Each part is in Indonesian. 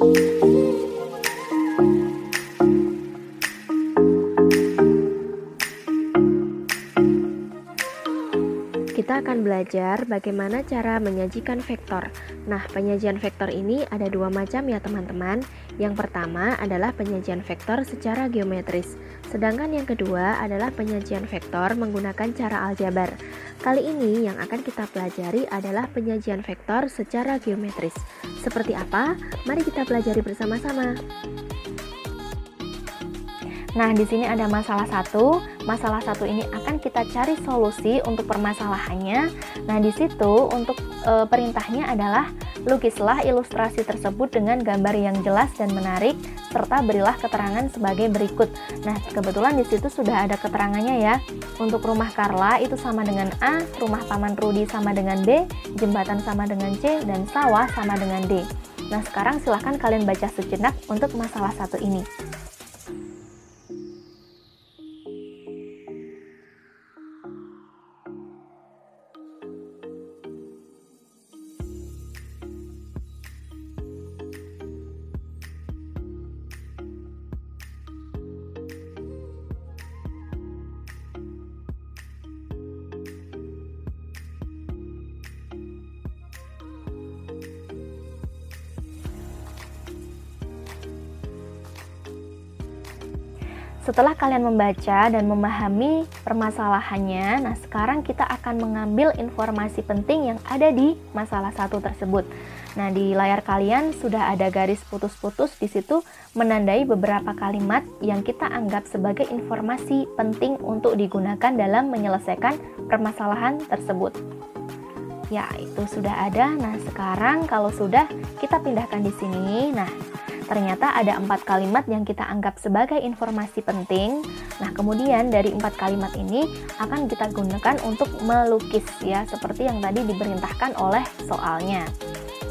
Kita akan belajar bagaimana cara menyajikan vektor. Nah, penyajian vektor ini ada dua macam ya teman-teman. Yang pertama adalah penyajian vektor secara geometris, sedangkan yang kedua adalah penyajian vektor menggunakan cara aljabar. Kali ini yang akan kita pelajari adalah penyajian vektor secara geometris. Seperti apa? Mari kita pelajari bersama-sama. Nah, di sini ada masalah satu. Masalah satu ini akan kita cari solusi untuk permasalahannya. Nah, di situ untuk perintahnya adalah lukislah ilustrasi tersebut dengan gambar yang jelas dan menarik serta berilah keterangan sebagai berikut. Nah, kebetulan di situ sudah ada keterangannya ya. Untuk rumah Carla itu sama dengan A, rumah Paman Rudi sama dengan B, jembatan sama dengan C, dan sawah sama dengan D. Nah, sekarang silahkan kalian baca sejenak untuk masalah satu ini. Setelah kalian membaca dan memahami permasalahannya, nah sekarang kita akan mengambil informasi penting yang ada di masalah satu tersebut. Nah, di layar kalian sudah ada garis putus-putus di situ menandai beberapa kalimat yang kita anggap sebagai informasi penting untuk digunakan dalam menyelesaikan permasalahan tersebut. Ya, itu sudah ada. Nah, sekarang kalau sudah, kita pindahkan di sini. Nah, ternyata ada 4 kalimat yang kita anggap sebagai informasi penting. Nah, kemudian dari 4 kalimat ini akan kita gunakan untuk melukis ya, seperti yang tadi diperintahkan oleh soalnya.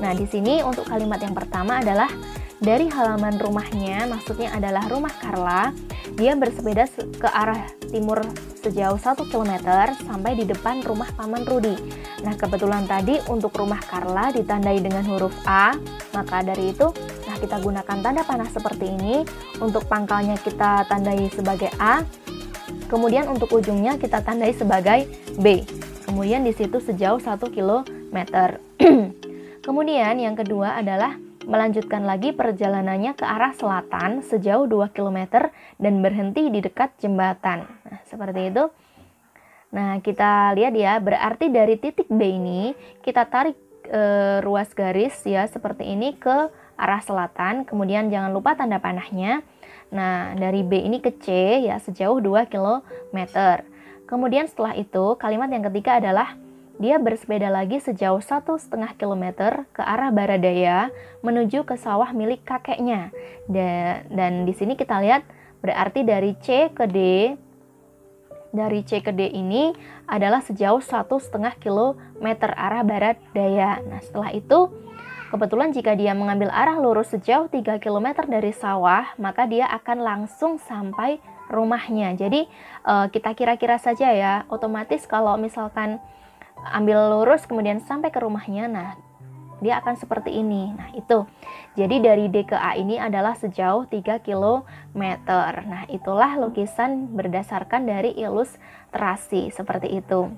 Nah, di sini untuk kalimat yang pertama adalah dari halaman rumahnya, maksudnya adalah rumah Carla. Dia bersepeda ke arah timur sejauh 1 km sampai di depan rumah Paman Rudi. Nah, kebetulan tadi untuk rumah Carla ditandai dengan huruf A, maka dari itu kita gunakan tanda panah seperti ini. Untuk pangkalnya kita tandai sebagai A, kemudian untuk ujungnya kita tandai sebagai B. Kemudian di situ sejauh 1 km. Kemudian yang kedua adalah melanjutkan lagi perjalanannya ke arah selatan sejauh 2 km dan berhenti di dekat jembatan. Nah, seperti itu. Nah, kita lihat ya, berarti dari titik B ini kita tarik ruas garis ya seperti ini ke arah selatan, kemudian jangan lupa tanda panahnya. Nah, dari B ini ke C ya sejauh 2 km. Kemudian setelah itu kalimat yang ketiga adalah dia bersepeda lagi sejauh 1,5 km ke arah barat daya menuju ke sawah milik kakeknya. Dan di sini kita lihat berarti dari C ke D. Dari C ke D ini adalah sejauh 1,5 km arah barat daya. Nah, setelah itu kebetulan jika dia mengambil arah lurus sejauh 3 km dari sawah, maka dia akan langsung sampai rumahnya. Jadi kita kira-kira saja ya, otomatis kalau misalkan ambil lurus kemudian sampai ke rumahnya, nah dia akan seperti ini. Nah, itu. Jadi dari D ke A ini adalah sejauh 3 km. Nah, itulah lukisan berdasarkan dari ilustrasi seperti itu.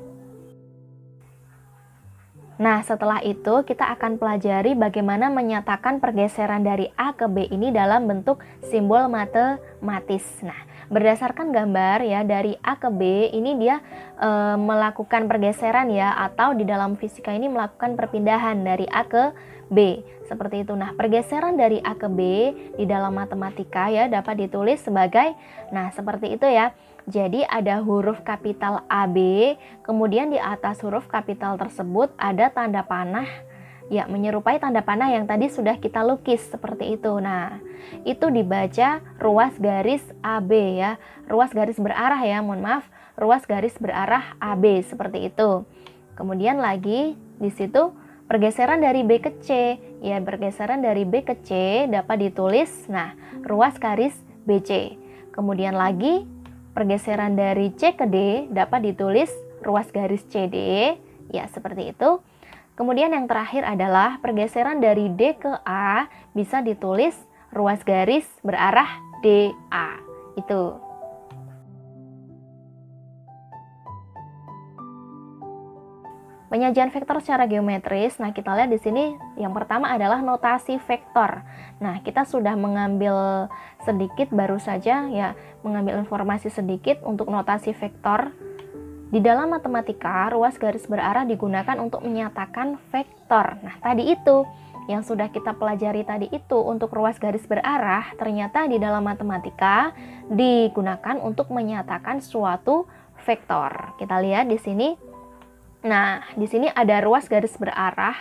Nah, setelah itu kita akan pelajari bagaimana menyatakan pergeseran dari A ke B ini dalam bentuk simbol matematis. Nah, berdasarkan gambar ya dari A ke B ini dia melakukan pergeseran ya, atau di dalam fisika ini melakukan perpindahan dari A ke B. Seperti itu. Nah, pergeseran dari A ke B di dalam matematika ya dapat ditulis sebagai, nah seperti itu ya. Jadi ada huruf kapital AB, kemudian di atas huruf kapital tersebut ada tanda panah, ya menyerupai tanda panah yang tadi sudah kita lukis seperti itu. Nah, itu dibaca ruas garis AB ya, ruas garis berarah ya, mohon maaf, ruas garis berarah AB seperti itu. Kemudian lagi di situ pergeseran dari B ke C, ya pergeseran dari B ke C dapat ditulis, nah ruas garis BC. Kemudian lagi pergeseran dari C ke D dapat ditulis ruas garis CD, ya seperti itu. Kemudian yang terakhir adalah pergeseran dari D ke A bisa ditulis ruas garis berarah DA. Itu. Penyajian vektor secara geometris. Nah, kita lihat di sini yang pertama adalah notasi vektor. Nah, kita sudah mengambil sedikit baru saja ya, mengambil informasi sedikit untuk notasi vektor. Di dalam matematika, ruas garis berarah digunakan untuk menyatakan vektor. Nah, tadi itu yang sudah kita pelajari tadi itu untuk ruas garis berarah, ternyata di dalam matematika digunakan untuk menyatakan suatu vektor. Kita lihat di sini. Nah, di sini ada ruas garis berarah.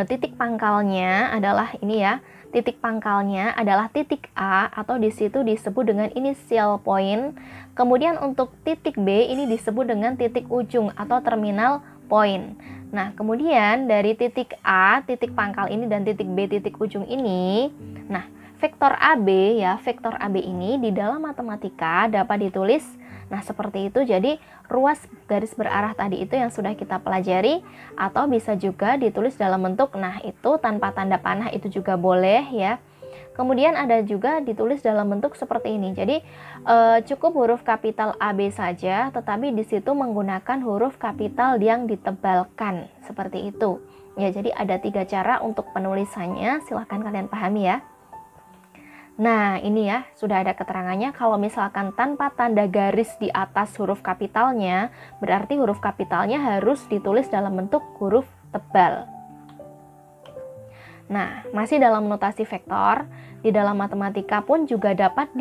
Titik pangkalnya adalah ini ya. Titik pangkalnya adalah titik A atau di situ disebut dengan initial point. Kemudian untuk titik B ini disebut dengan titik ujung atau terminal point. Nah, kemudian dari titik A, titik pangkal ini dan titik B, titik ujung ini. Nah, vektor AB ya, vektor AB ini di dalam matematika dapat ditulis nah seperti itu. Jadi ruas garis berarah tadi itu yang sudah kita pelajari, atau bisa juga ditulis dalam bentuk nah itu tanpa tanda panah itu juga boleh ya. Kemudian ada juga ditulis dalam bentuk seperti ini. Jadi cukup huruf kapital AB saja, tetapi di situ menggunakan huruf kapital yang ditebalkan seperti itu. Ya, jadi ada 3 cara untuk penulisannya. Silahkan kalian pahami ya. Nah, ini ya, sudah ada keterangannya. Kalau misalkan tanpa tanda garis di atas huruf kapitalnya, berarti huruf kapitalnya harus ditulis dalam bentuk huruf tebal. Nah, masih dalam notasi vektor, di dalam matematika pun juga dapat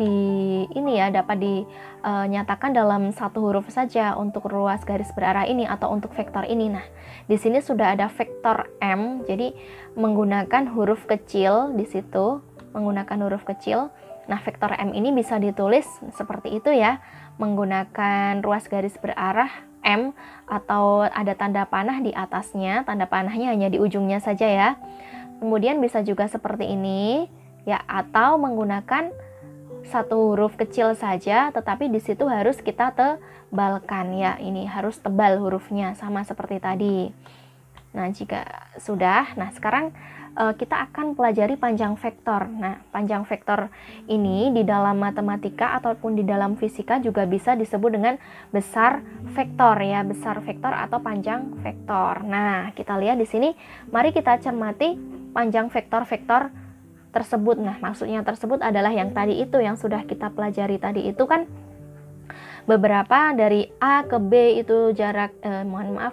dinyatakan dalam satu huruf saja untuk ruas garis berarah ini atau untuk vektor ini. Nah, di sini sudah ada vektor M, jadi menggunakan huruf kecil di situ. Menggunakan huruf kecil. Nah, vektor M ini bisa ditulis seperti itu ya, menggunakan ruas garis berarah M atau ada tanda panah di atasnya. Tanda panahnya hanya di ujungnya saja ya. Kemudian bisa juga seperti ini ya, atau menggunakan satu huruf kecil saja, tetapi di situ harus kita tebalkan ya. Ini harus tebal hurufnya sama seperti tadi. Nah, jika sudah, nah sekarang kita akan pelajari panjang vektor. Nah, panjang vektor ini di dalam matematika ataupun di dalam fisika juga bisa disebut dengan besar vektor ya, besar vektor atau panjang vektor. Nah, kita lihat di sini, mari kita cermati panjang vektor-vektor tersebut. Nah, maksudnya tersebut adalah yang tadi itu yang sudah kita pelajari tadi itu kan. Beberapa dari A ke B itu jarak,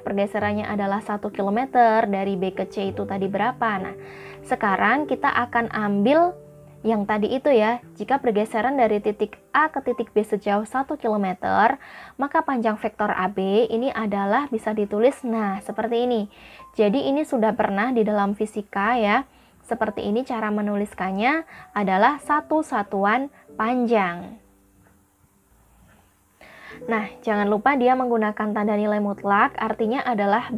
pergeserannya adalah 1 km, dari B ke C itu tadi berapa. Nah, sekarang kita akan ambil yang tadi itu ya, jika pergeseran dari titik A ke titik B sejauh 1 km, maka panjang vektor AB ini adalah bisa ditulis, nah seperti ini. Jadi ini sudah pernah di dalam fisika ya, seperti ini cara menuliskannya adalah satu satuan panjang. Nah, jangan lupa dia menggunakan tanda nilai mutlak, artinya adalah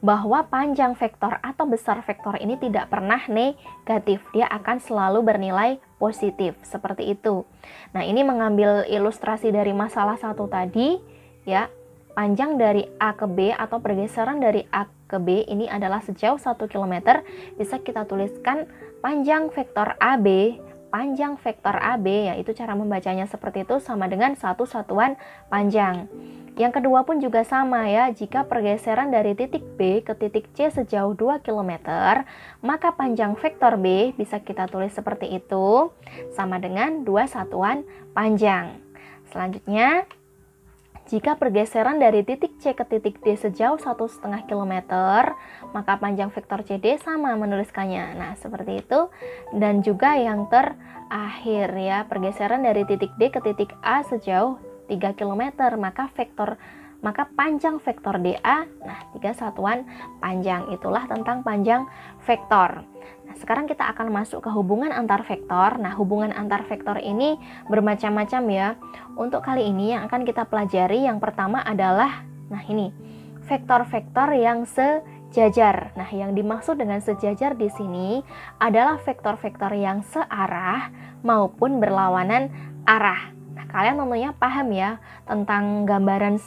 bahwa panjang vektor atau besar vektor ini tidak pernah negatif, dia akan selalu bernilai positif, seperti itu. Nah, ini mengambil ilustrasi dari masalah 1 tadi, ya, panjang dari A ke B atau pergeseran dari A ke B ini adalah sejauh 1 km, bisa kita tuliskan panjang vektor AB, panjang vektor AB, yaitu cara membacanya seperti itu sama dengan satu satuan panjang. Yang kedua pun juga sama ya, jika pergeseran dari titik B ke titik C sejauh 2 km, maka panjang vektor B bisa kita tulis seperti itu, sama dengan 2 satuan panjang. Selanjutnya, jika pergeseran dari titik C ke titik D sejauh 1,5 km, maka panjang vektor CD sama menuliskannya. Nah, seperti itu. Dan juga yang terakhir ya, pergeseran dari titik D ke titik A sejauh 3 km, maka panjang vektor DA, nah 3 satuan panjang. Itulah tentang panjang vektor. Nah, sekarang kita akan masuk ke hubungan antar vektor. Nah, hubungan antar vektor ini bermacam-macam ya. Untuk kali ini yang akan kita pelajari yang pertama adalah, nah ini, vektor-vektor yang sejajar. Nah, yang dimaksud dengan sejajar di sini adalah vektor-vektor yang searah maupun berlawanan arah. Nah, kalian tentunya paham ya tentang gambaran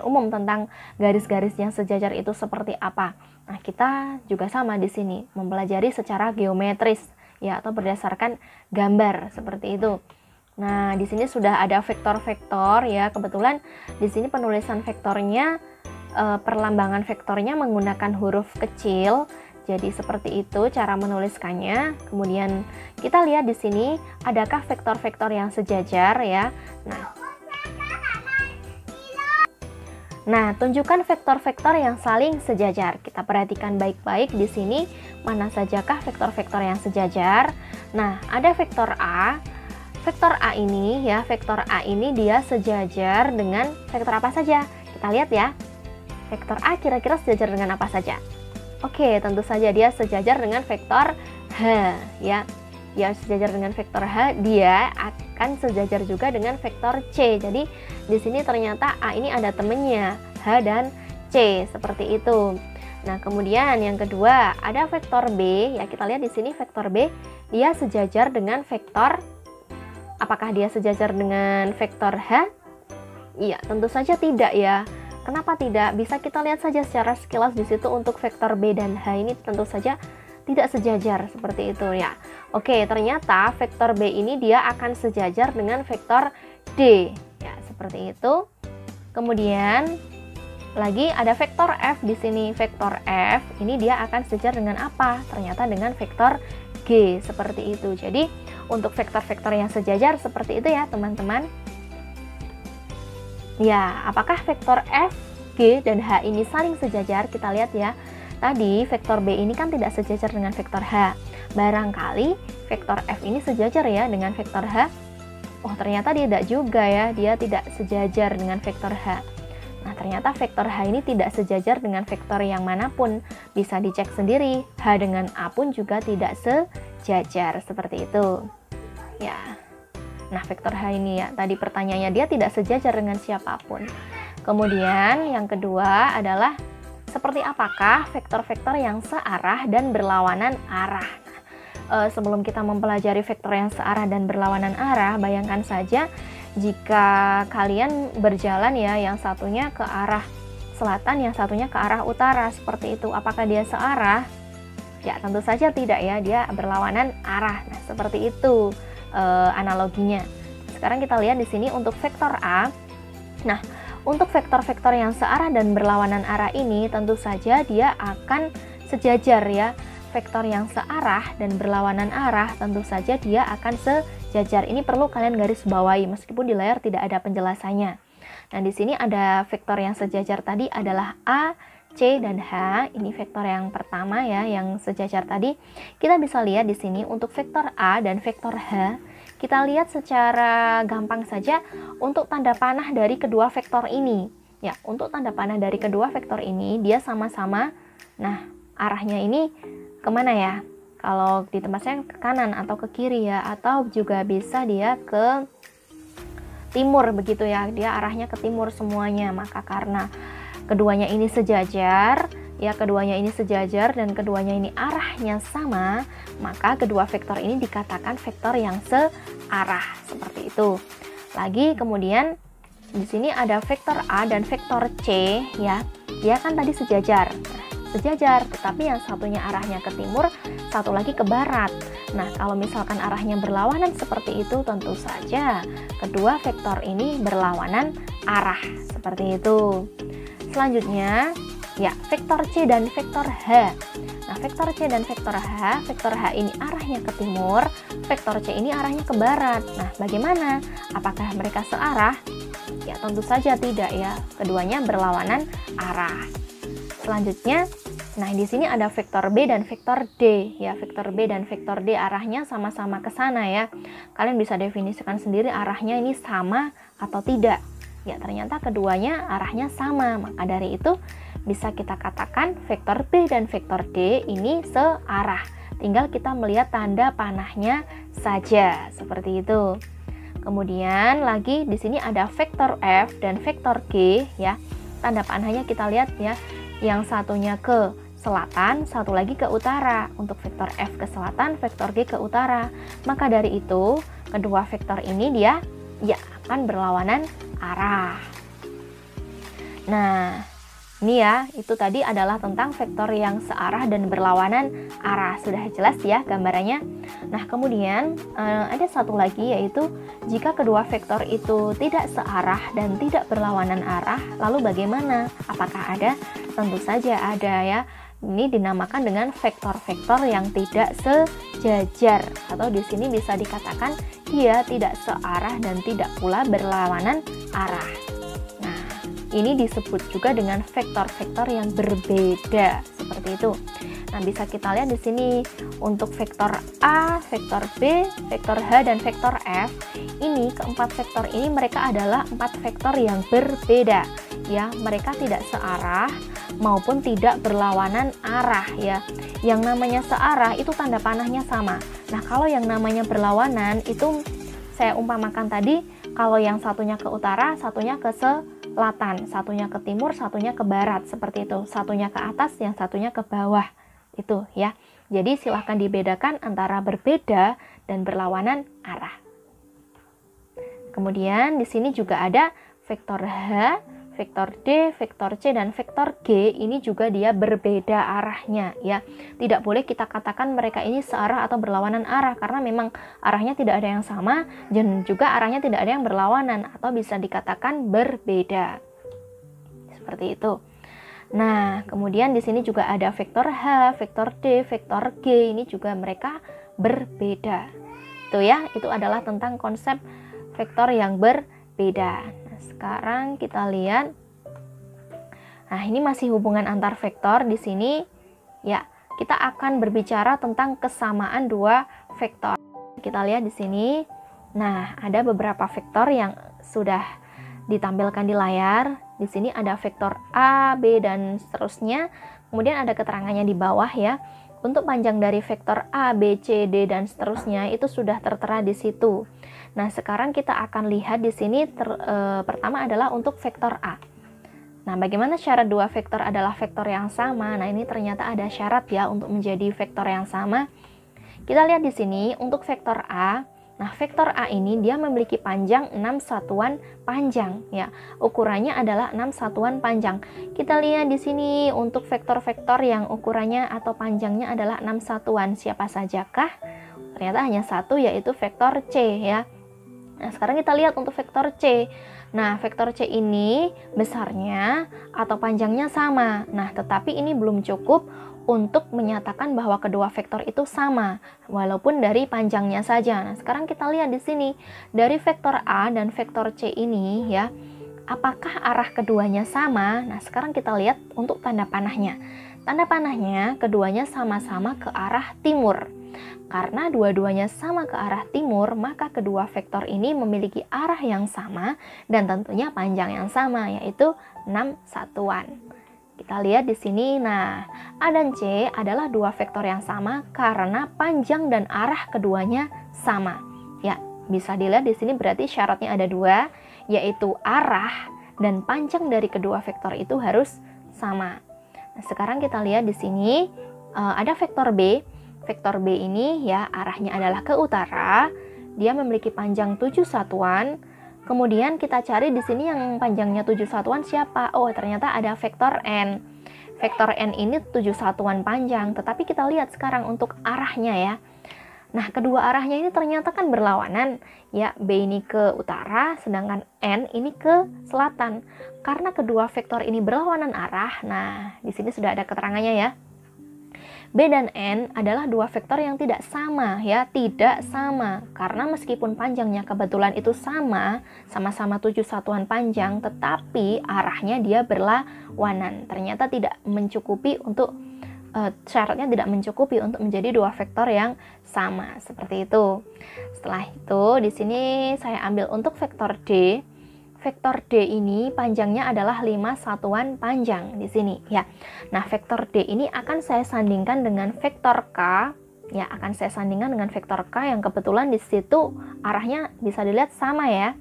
umum tentang garis-garis yang sejajar itu seperti apa. Nah, kita juga sama di sini mempelajari secara geometris ya, atau berdasarkan gambar seperti itu. Nah, di sini sudah ada vektor-vektor ya. Kebetulan di sini penulisan vektornya, perlambangan vektornya menggunakan huruf kecil. Jadi seperti itu cara menuliskannya. Kemudian kita lihat di sini adakah vektor-vektor yang sejajar ya. Nah, tunjukkan vektor-vektor yang saling sejajar. Kita perhatikan baik-baik di sini mana sajakah vektor-vektor yang sejajar. Nah, ada vektor A. Vektor A ini ya, vektor A ini dia sejajar dengan vektor apa saja? Kita lihat ya. Vektor A kira-kira sejajar dengan apa saja? Oke, tentu saja dia sejajar dengan vektor H ya. Dia sejajar dengan vektor H, dia akan sejajar juga dengan vektor C. Jadi di sini ternyata A ini ada temennya, H dan C, seperti itu. Nah, kemudian yang kedua ada vektor B ya. Kita lihat di sini vektor B dia sejajar dengan vektor, apakah dia sejajar dengan vektor H? Iya, tentu saja tidak ya. Kenapa tidak? Bisa kita lihat saja secara sekilas di situ untuk vektor B dan H ini tentu saja tidak sejajar seperti itu ya. Oke, ternyata vektor B ini dia akan sejajar dengan vektor D ya, seperti itu. Kemudian lagi ada vektor F di sini. Vektor F ini dia akan sejajar dengan apa? Ternyata dengan vektor G, seperti itu. Jadi untuk vektor-vektor yang sejajar seperti itu ya teman-teman. Ya, apakah vektor F, G, dan H ini saling sejajar? Kita lihat ya. Tadi vektor B ini kan tidak sejajar dengan vektor H. Barangkali vektor F ini sejajar ya dengan vektor H. Oh, ternyata tidak juga ya. Dia tidak sejajar dengan vektor H. Nah, ternyata vektor H ini tidak sejajar dengan vektor yang manapun. Bisa dicek sendiri. H dengan A pun juga tidak sejajar. Seperti itu. Ya. Nah, vektor H ini ya, tadi pertanyaannya dia tidak sejajar dengan siapapun. Kemudian yang kedua adalah seperti apakah vektor-vektor yang searah dan berlawanan arah. Nah, sebelum kita mempelajari vektor yang searah dan berlawanan arah, bayangkan saja jika kalian berjalan ya, yang satunya ke arah selatan, yang satunya ke arah utara, seperti itu. Apakah dia searah? Ya, tentu saja tidak ya, dia berlawanan arah. Nah, seperti itu analoginya. Sekarang kita lihat di sini untuk vektor A. Nah, untuk vektor-vektor yang searah dan berlawanan arah ini tentu saja dia akan sejajar ya. Vektor yang searah dan berlawanan arah tentu saja dia akan sejajar. Ini perlu kalian garis bawahi meskipun di layar tidak ada penjelasannya. Nah, di sini ada vektor yang sejajar tadi adalah A, C, dan H. Ini vektor yang pertama ya, yang sejajar tadi. Kita bisa lihat di sini untuk vektor A dan vektor H. Kita lihat secara gampang saja untuk tanda panah dari kedua vektor ini. Ya, untuk tanda panah dari kedua vektor ini dia sama-sama. Nah, arahnya ini kemana ya? Kalau di tempat saya ke kanan atau ke kiri ya, atau juga bisa dia ke timur begitu ya. Dia arahnya ke timur semuanya. Maka karena keduanya ini sejajar, ya keduanya ini sejajar dan keduanya ini arahnya sama, maka kedua vektor ini dikatakan vektor yang searah, seperti itu. Lagi kemudian di sini ada vektor A dan vektor C ya. Dia kan tadi sejajar. Nah, sejajar, tetapi yang satunya arahnya ke timur, satu lagi ke barat. Nah, kalau misalkan arahnya berlawanan seperti itu, tentu saja kedua vektor ini berlawanan arah, seperti itu. Selanjutnya, ya, vektor C dan vektor H. Nah, vektor C dan vektor H ini arahnya ke timur, vektor C ini arahnya ke barat. Nah, bagaimana? Apakah mereka searah? Ya, tentu saja tidak ya. Keduanya berlawanan arah. Selanjutnya, nah di sini ada vektor B dan vektor D. Ya, vektor B dan vektor D arahnya sama-sama ke sana ya. Kalian bisa definisikan sendiri arahnya ini sama atau tidak. Ya, ternyata keduanya arahnya sama. Maka dari itu bisa kita katakan vektor B dan vektor D ini searah. Tinggal kita melihat tanda panahnya saja, seperti itu. Kemudian lagi di sini ada vektor F dan vektor G ya. Tanda panahnya kita lihat ya. Yang satunya ke selatan, satu lagi ke utara. Untuk vektor F ke selatan, vektor G ke utara. Maka dari itu, kedua vektor ini dia ya akan berlawanan arah. Nah, ini ya, itu tadi adalah tentang vektor yang searah dan berlawanan arah. Sudah jelas ya gambarannya. Nah, kemudian ada satu lagi, yaitu jika kedua vektor itu tidak searah dan tidak berlawanan arah, lalu bagaimana? Apakah ada? Tentu saja ada ya. Ini dinamakan dengan vektor-vektor yang tidak sejajar, atau di sini bisa dikatakan dia tidak searah dan tidak pula berlawanan arah. Ini disebut juga dengan vektor-vektor yang berbeda, seperti itu. Nah, bisa kita lihat di sini untuk vektor A, vektor B, vektor H, dan vektor F. Ini keempat vektor ini mereka adalah 4 vektor yang berbeda, ya. Mereka tidak searah maupun tidak berlawanan arah, ya. Yang namanya searah itu tanda panahnya sama. Nah, kalau yang namanya berlawanan itu saya umpamakan tadi, kalau yang satunya ke utara, satunya ke selatan, satunya ke timur, satunya ke barat, seperti itu. Satunya ke atas, yang satunya ke bawah, itu ya. Jadi silahkan dibedakan antara berbeda dan berlawanan arah. Kemudian di sini juga ada vektor H, vektor D, vektor C, dan vektor G. Ini juga dia berbeda arahnya ya. Tidak boleh kita katakan mereka ini searah atau berlawanan arah, karena memang arahnya tidak ada yang sama dan juga arahnya tidak ada yang berlawanan, atau bisa dikatakan berbeda. Seperti itu. Nah, kemudian di sini juga ada vektor H, vektor D, vektor G. Ini juga mereka berbeda. Itu ya, itu adalah tentang konsep vektor yang berbeda. Sekarang kita lihat. Nah, ini masih hubungan antar vektor di sini. Ya, kita akan berbicara tentang kesamaan dua vektor. Kita lihat di sini. Nah, ada beberapa vektor yang sudah ditampilkan di layar. Di sini ada vektor A, B, dan seterusnya. Kemudian ada keterangannya di bawah ya. Untuk panjang dari vektor A, B, C, D, dan seterusnya itu sudah tertera di situ. Nah, sekarang kita akan lihat di sini pertama adalah untuk vektor A. Nah, bagaimana syarat dua vektor adalah vektor yang sama? Nah, ini ternyata ada syarat ya untuk menjadi vektor yang sama. Kita lihat di sini untuk vektor A. Nah, vektor A ini dia memiliki panjang 6 satuan panjang ya. Ukurannya adalah 6 satuan panjang. Kita lihat di sini untuk vektor-vektor yang ukurannya atau panjangnya adalah 6 satuan. Siapa sajakah? Ternyata hanya satu, yaitu vektor C ya. Nah, sekarang kita lihat untuk vektor C. Nah, vektor C ini besarnya atau panjangnya sama. Nah, tetapi ini belum cukup untuk menyatakan bahwa kedua vektor itu sama, walaupun dari panjangnya saja. Nah, sekarang kita lihat di sini, dari vektor A dan vektor C ini ya, apakah arah keduanya sama? Nah, sekarang kita lihat untuk tanda panahnya. Tanda panahnya keduanya sama-sama ke arah timur. Karena dua-duanya sama ke arah timur, maka kedua vektor ini memiliki arah yang sama dan tentunya panjang yang sama, yaitu 6 satuan. Kita lihat di sini, nah, A dan C adalah dua vektor yang sama karena panjang dan arah keduanya sama. Ya, bisa dilihat di sini berarti syaratnya ada dua, yaitu arah dan panjang dari kedua vektor itu harus sama. Nah, sekarang kita lihat di sini ada vektor B. Vektor B ini ya arahnya adalah ke utara. Dia memiliki panjang 7 satuan. Kemudian kita cari di sini yang panjangnya 7 satuan siapa? Oh, ternyata ada vektor N. Vektor N ini 7 satuan panjang, tetapi kita lihat sekarang untuk arahnya ya. Nah, kedua arahnya ini ternyata kan berlawanan. Ya, B ini ke utara, sedangkan N ini ke selatan. Karena kedua vektor ini berlawanan arah, nah, di sini sudah ada keterangannya ya. B dan N adalah dua vektor yang tidak sama ya, tidak sama. Karena meskipun panjangnya kebetulan itu sama-sama 7 satuan panjang, tetapi arahnya dia berlawanan. Ternyata tidak mencukupi untuk syaratnya tidak mencukupi untuk menjadi dua vektor yang sama, seperti itu. Setelah itu di sini saya ambil untuk vektor D. Vektor D ini panjangnya adalah 5 satuan panjang di sini ya. Nah, vektor D ini akan saya sandingkan dengan vektor K ya, akan saya sandingkan dengan vektor K yang kebetulan di situ arahnya bisa dilihat sama ya.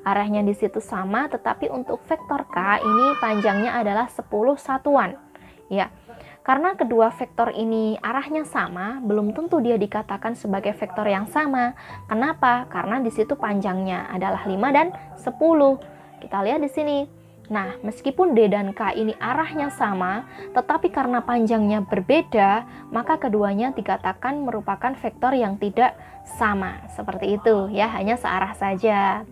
Arahnya di situ sama, tetapi untuk vektor K ini panjangnya adalah 10 satuan. Ya. Karena kedua vektor ini arahnya sama, belum tentu dia dikatakan sebagai vektor yang sama. Kenapa? Karena di situ panjangnya adalah 5 dan 10. Kita lihat di sini. Nah, meskipun D dan K ini arahnya sama, tetapi karena panjangnya berbeda, maka keduanya dikatakan merupakan vektor yang tidak sama. Seperti itu ya, hanya searah saja.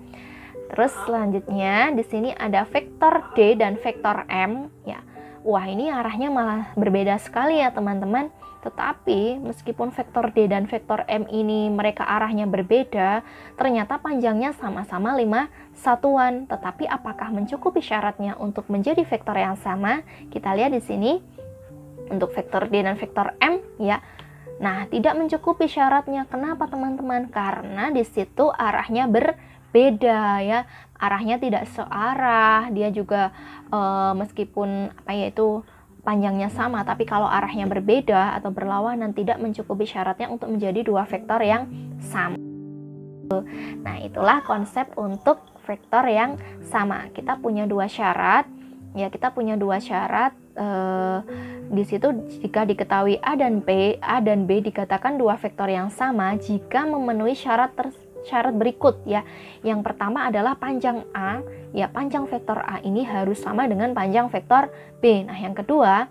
Terus selanjutnya di sini ada vektor D dan vektor M ya. Wah, ini arahnya malah berbeda sekali ya teman-teman. Tetapi meskipun vektor D dan vektor M ini mereka arahnya berbeda, ternyata panjangnya sama-sama 5 satuan. Tetapi apakah mencukupi syaratnya untuk menjadi vektor yang sama? Kita lihat di sini untuk vektor D dan vektor M ya. Nah, tidak mencukupi syaratnya. Kenapa teman-teman? Karena di situ arahnya berbeda ya. Arahnya tidak searah. Dia juga meskipun panjangnya sama, tapi kalau arahnya berbeda atau berlawanan tidak mencukupi syaratnya untuk menjadi dua vektor yang sama. Nah, itulah konsep untuk vektor yang sama. Kita punya dua syarat. Ya, kita punya dua syarat. Di situ jika diketahui A dan B dikatakan dua vektor yang sama jika memenuhi syarat berikut ya. Yang pertama adalah panjang A, ya panjang vektor A ini harus sama dengan panjang vektor B. Nah, yang kedua,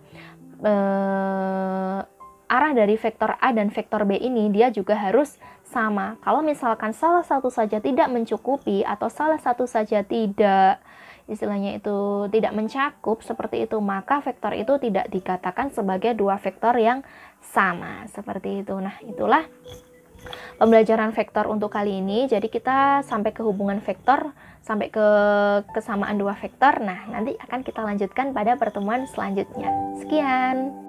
arah dari vektor A dan vektor B ini dia juga harus sama. Kalau misalkan salah satu saja tidak mencukupi atau salah satu saja tidak, istilahnya itu tidak mencakup seperti itu, maka vektor itu tidak dikatakan sebagai dua vektor yang sama. Seperti itu. Nah, itulah pembelajaran vektor untuk kali ini. Jadi kita sampai ke hubungan vektor, sampai ke kesamaan dua vektor. Nah, nanti akan kita lanjutkan pada pertemuan selanjutnya. Sekian.